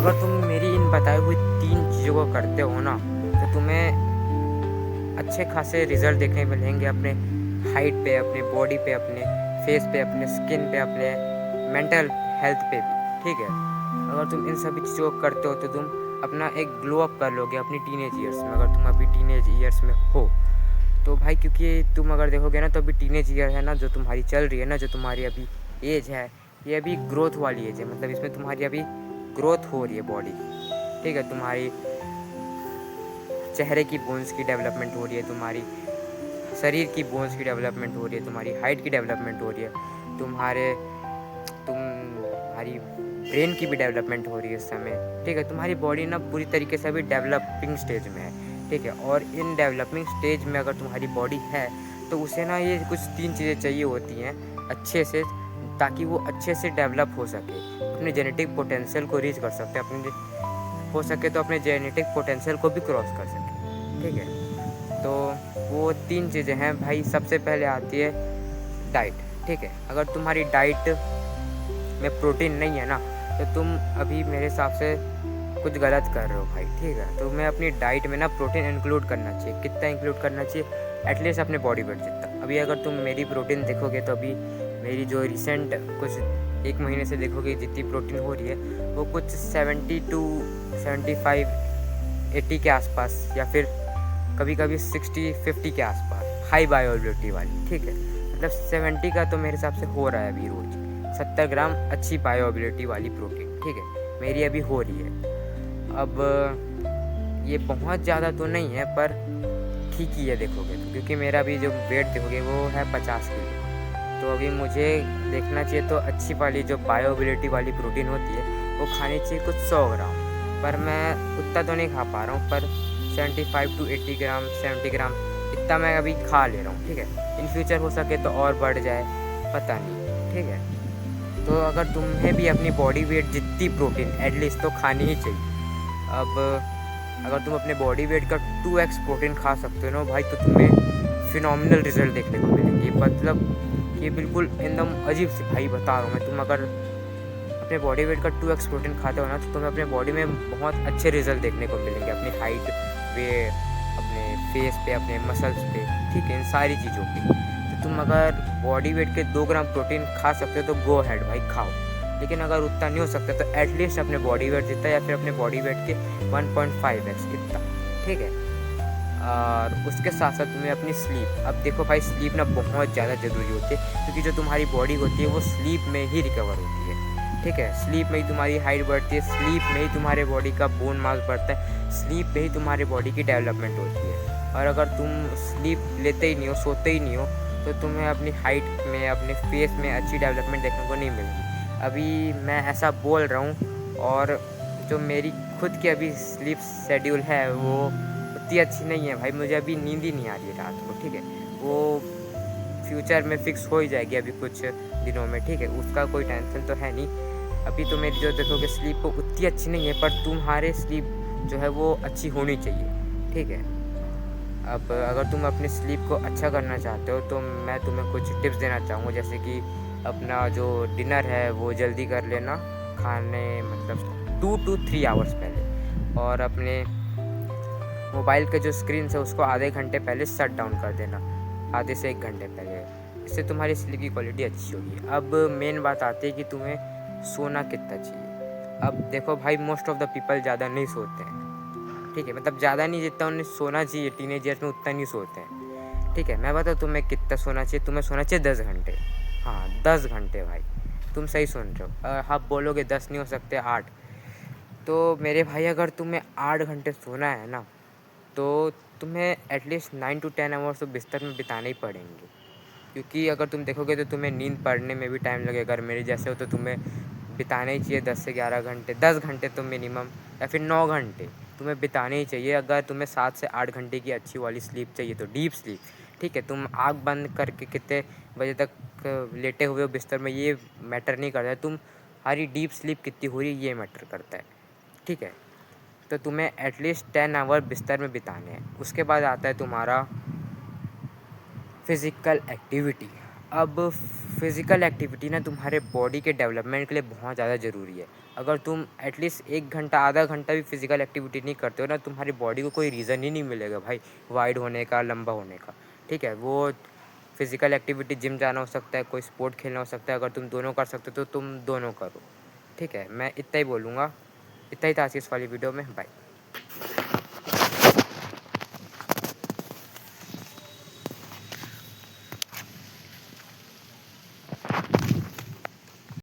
अगर तुम मेरी इन बताई हुई 3 चीज़ों को करते हो ना, तो तुम्हें अच्छे खासे रिज़ल्ट देखने मिलेंगे अपने हाइट पे, अपने बॉडी पे, अपने फेस पे, अपने स्किन पे, अपने मेंटल हेल्थ पे भी, ठीक है। अगर तुम इन सभी चीज़ों को करते हो तो तुम अपना एक ग्लो अप कर लोगे अपनी टीनेज ईयर्स में, अगर तुम अभी टीनेज ईयर्स में हो तो भाई। क्योंकि तुम अगर देखोगे ना तो अभी टीनेज ईयर है ना, जो तुम्हारी चल रही है ना, जो तुम्हारी अभी एज है, ये अभी ग्रोथ वाली एज है। मतलब इसमें तुम्हारी अभी ग्रोथ हो रही है बॉडी, ठीक है। तुम्हारी चेहरे की बोन्स की डेवलपमेंट हो रही है, तुम्हारी शरीर की बोन्स की डेवलपमेंट हो रही है, तुम्हारी हाइट की डेवलपमेंट हो रही है, तुम्हारी ब्रेन की भी डेवलपमेंट हो रही है इस समय, ठीक है। तुम्हारी बॉडी ना पूरी तरीके से अभी डेवलपिंग स्टेज में है, ठीक है। और इन डेवलपिंग स्टेज में अगर तुम्हारी बॉडी है तो उसे ना ये कुछ 3 चीज़ें चाहिए होती हैं अच्छे से, ताकि वो अच्छे से डेवलप हो सके, अपने जेनेटिक पोटेंशियल को रीच कर सकते, हो सके तो अपने जेनेटिक पोटेंशियल को भी क्रॉस कर सके, ठीक है। तो वो 3 चीज़ें हैं भाई। सबसे पहले आती है डाइट, ठीक है। अगर तुम्हारी डाइट में प्रोटीन नहीं है ना तो तुम अभी मेरे हिसाब से कुछ गलत कर रहे हो भाई, ठीक है। तो मैं अपनी डाइट में ना प्रोटीन इंक्लूड करना चाहिए। कितना इंक्लूड करना चाहिए? एटलीस्ट अपने बॉडी वेट जितना। अभी अगर तुम मेरी प्रोटीन देखोगे तो अभी मेरी जो रिसेंट कुछ 1 महीने से देखोगे जितनी प्रोटीन हो रही है वो कुछ 70 टू 75 80 के आसपास, या फिर कभी कभी 60-50 के आसपास, हाई बायोअवेलेबिलिटी वाली, ठीक है। मतलब 70 का तो मेरे हिसाब से हो रहा है अभी रोज 70 ग्राम अच्छी बायोअवेलेबिलिटी वाली प्रोटीन, ठीक है, मेरी अभी हो रही है। अब ये बहुत ज़्यादा तो नहीं है पर ठीक ही है देखोगे तो, क्योंकि मेरा भी जो वेट देखोगे वो है 50 किलो। तो अभी मुझे देखना चाहिए तो अच्छी वाली जो बायोअवेलेबिलिटी वाली प्रोटीन होती है वो खानी चाहिए कुछ 100 ग्राम, पर मैं उतना तो नहीं खा पा रहा हूँ। पर 75 टू 80 ग्राम, 70 ग्राम इतना मैं अभी खा ले रहा हूँ, ठीक है। इन फ्यूचर हो सके तो और बढ़ जाए, पता नहीं, ठीक है। तो अगर तुम्हें भी अपनी बॉडी वेट जितनी प्रोटीन एटलीस्ट तो खानी ही चाहिए। अब अगर तुम अपने बॉडी वेट का 2x प्रोटीन खा सकते हो ना भाई, तो तुम्हें फिनोमिनल रिजल्ट देखने को मिलेंगे। मतलब ये बिल्कुल एकदम अजीब सी भाई बता रहा हूँ मैं। तुम अगर अपने बॉडी वेट का 2x प्रोटीन खाते हो ना तो तुम्हें अपने बॉडी में बहुत अच्छे रिजल्ट देखने को मिलेंगे, अपनी हाइट पे, अपने फेस पे, अपने मसल्स पे, ठीक है, इन सारी चीज़ों पे। तो तुम अगर बॉडी वेट के 2 ग्राम प्रोटीन खा सकते हो तो गो हैड भाई, खाओ। लेकिन अगर उतना नहीं हो सकता तो एटलीस्ट अपने बॉडी वेट जितना, या फिर अपने बॉडी वेट के 1.5x इतना, ठीक है। और उसके साथ साथ तुम्हें अपनी स्लीप, अब देखो भाई स्लीप ना बहुत ज़्यादा ज़रूरी होती है, क्योंकि जो तुम्हारी बॉडी होती है वो स्लीप में ही रिकवर होती है, ठीक है। स्लीप में ही तुम्हारी हाइट बढ़ती है, स्लीप में ही तुम्हारे बॉडी का बोन मास बढ़ता है, स्लीप में ही तुम्हारी बॉडी की डेवलपमेंट होती है। और अगर तुम स्लीप लेते ही नहीं हो, सोते ही नहीं हो, तो तुम्हें अपनी हाइट में, अपने फेस में अच्छी डेवलपमेंट देखने को नहीं मिलेगी। अभी मैं ऐसा बोल रहा हूँ, और जो मेरी खुद की अभी स्लीप शेड्यूल है वो उतनी अच्छी नहीं है भाई। मुझे अभी नींद ही नहीं आ रही है रात को, ठीक है। वो फ्यूचर में फिक्स हो ही जाएगी अभी कुछ दिनों में, ठीक है, उसका कोई टेंशन तो है नहीं। अभी तो मेरी जो देखोगे स्लीप वो उतनी अच्छी नहीं है, पर तुम्हारे स्लीप जो है वो अच्छी होनी चाहिए, ठीक है। अब अगर तुम अपनी स्लीप को अच्छा करना चाहते हो तो मैं तुम्हें कुछ टिप्स देना चाहूँगा, जैसे कि अपना जो डिनर है वो जल्दी कर लेना, खाने मतलब 2 to 3 आवर्स पहले, और अपने मोबाइल के जो स्क्रीन है उसको आधे घंटे पहले शट डाउन कर देना, आधे से 1 घंटे पहले। इससे तुम्हारी स्लीप की क्वालिटी अच्छी होगी। अब मेन बात आती है कि तुम्हें सोना कितना चाहिए। अब देखो भाई, मोस्ट ऑफ द पीपल ज़्यादा नहीं सोते हैं, ठीक है। मतलब ज़्यादा नहीं, जितना उन्हें सोना चाहिए टीनेज ईयर्स में उतना नहीं सोते हैं, ठीक है। मैं बताऊँ तुम्हें कितना सोना चाहिए? तुम्हें सोना चाहिए 10 घंटे। हाँ 10 घंटे भाई, तुम सही सुन रहे हो। आप बोलोगे 10 नहीं हो सकते, 8। तो मेरे भाई अगर तुम्हें 8 घंटे सोना है ना तो तुम्हें एटलीस्ट 9 to 10 आवर्स तो बिस्तर में बिताने ही पड़ेंगे। क्योंकि अगर तुम देखोगे तो तुम्हें नींद पड़ने में भी टाइम लगेगा। अगर मेरे जैसे हो तो तुम्हें बिताने ही चाहिए 10 से 11 घंटे, 10 घंटे तो मिनिमम, या फिर 9 घंटे तुम्हें बिताने ही चाहिए। अगर तुम्हें 7 से 8 घंटे की अच्छी वाली स्लीप चाहिए तो डीप स्लीप, ठीक है। तुम आँख बंद करके कितने बजे तक लेटे हुए हो बिस्तर में ये मैटर नहीं करता है, तुम्हारी डीप स्लीप कितनी हो रही है ये मैटर करता है, ठीक है। तो तुम्हें एटलीस्ट 10 आवर बिस्तर में बिताने हैं। उसके बाद आता है तुम्हारा फिज़िकल एक्टिविटी। अब फिज़िकल एक्टिविटी ना तुम्हारे बॉडी के डेवलपमेंट के लिए बहुत ज़्यादा ज़रूरी है। अगर तुम एटलीस्ट 1 घंटा, आधा घंटा भी फिज़िकल एक्टिविटी नहीं करते हो ना, तुम्हारी बॉडी को कोई रीज़न ही नहीं मिलेगा भाई वाइड होने का, लंबा होने का। ठीक है? वो फिज़िकल एक्टिविटी जिम जाना हो सकता है, कोई स्पोर्ट खेलना हो सकता है, अगर तुम दोनों कर सकते हो तो तुम दोनों करो। ठीक है? मैं इतना ही बोलूँगा। इतना ही था आज की इस वाली वीडियो में। बाय।